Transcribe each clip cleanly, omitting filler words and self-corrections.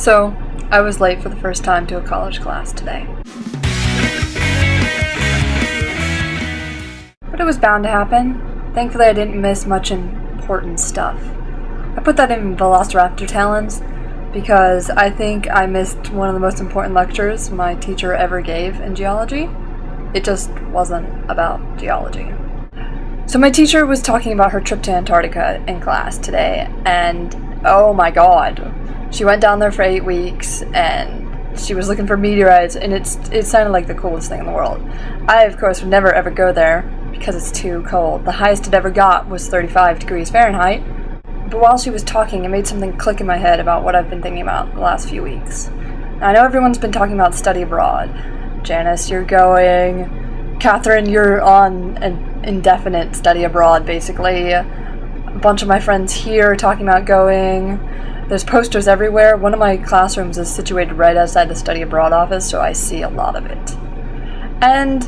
So, I was late for the first time to a college class today. But it was bound to happen. Thankfully, I didn't miss much important stuff. I put that in Velociraptor talons because I think I missed one of the most important lectures my teacher ever gave in geology. It just wasn't about geology. So my teacher was talking about her trip to Antarctica in class today, and oh my god. She went down there for 8 weeks, and she was looking for meteorites, and it sounded like the coolest thing in the world. I, of course, would never ever go there, because it's too cold. The highest it ever got was 35 degrees Fahrenheit, but while she was talking, it made something click in my head about what I've been thinking about the last few weeks. Now, I know everyone's been talking about study abroad. Janice, you're going. Catherine, you're on an indefinite study abroad, basically. A bunch of my friends here are talking about going. There's posters everywhere. One of my classrooms is situated right outside the study abroad office, so I see a lot of it. And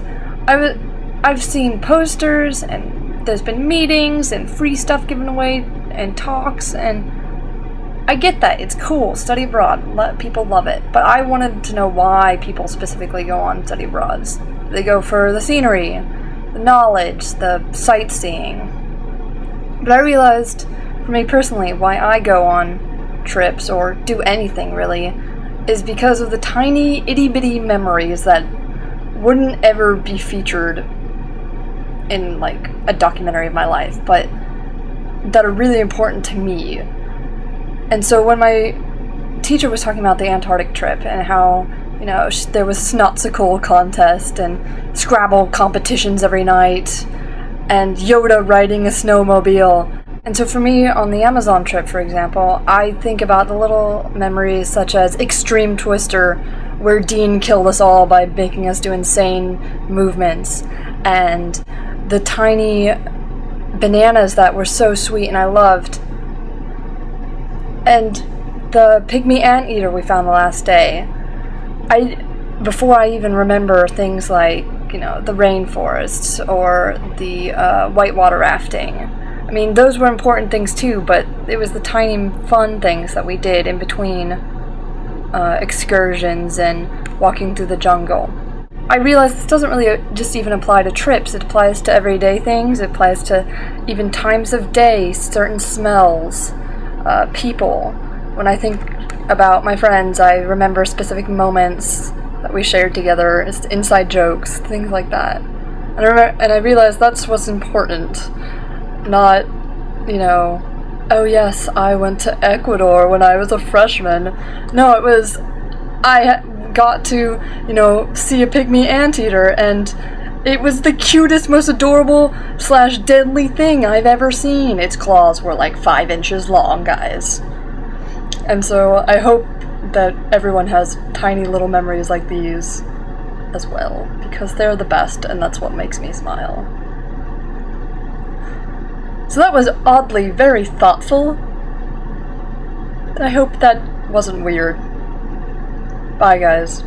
I've seen posters, and there's been meetings, and free stuff given away, and talks, and I get that. It's cool. Study abroad. People love it. But I wanted to know why people specifically go on study abroads. They go for the scenery, the knowledge, the sightseeing. But I realized, for me personally, why I go on trips, or do anything really, is because of the tiny itty-bitty memories that wouldn't ever be featured in, like, a documentary of my life, but that are really important to me. And so when my teacher was talking about the Antarctic trip and how, you know, there was Snotsicle contest and Scrabble competitions every night and Yoda riding a snowmobile. And so for me, on the Amazon trip, for example, I think about the little memories such as Extreme Twister, where Dean killed us all by making us do insane movements, and the tiny bananas that were so sweet and I loved, and the pygmy anteater we found the last day. Before I even remember things like, you know, the rainforests or the whitewater rafting. I mean, those were important things too, but it was the tiny fun things that we did in between excursions and walking through the jungle. I realize this doesn't really just even apply to trips. It applies to everyday things. It applies to even times of day, certain smells, people. When I think about my friends, I remember specific moments that we shared together, inside jokes, things like that. And I realize that's what's important. Not, you know, oh yes, I went to Ecuador when I was a freshman. No, it was, I got to, you know, see a pygmy anteater, and it was the cutest, most adorable / deadly thing I've ever seen. Its claws were like 5 inches long, guys. And so I hope that everyone has tiny little memories like these as well, because they're the best, and that's what makes me smile. So that was oddly very thoughtful. I hope that wasn't weird. Bye, guys.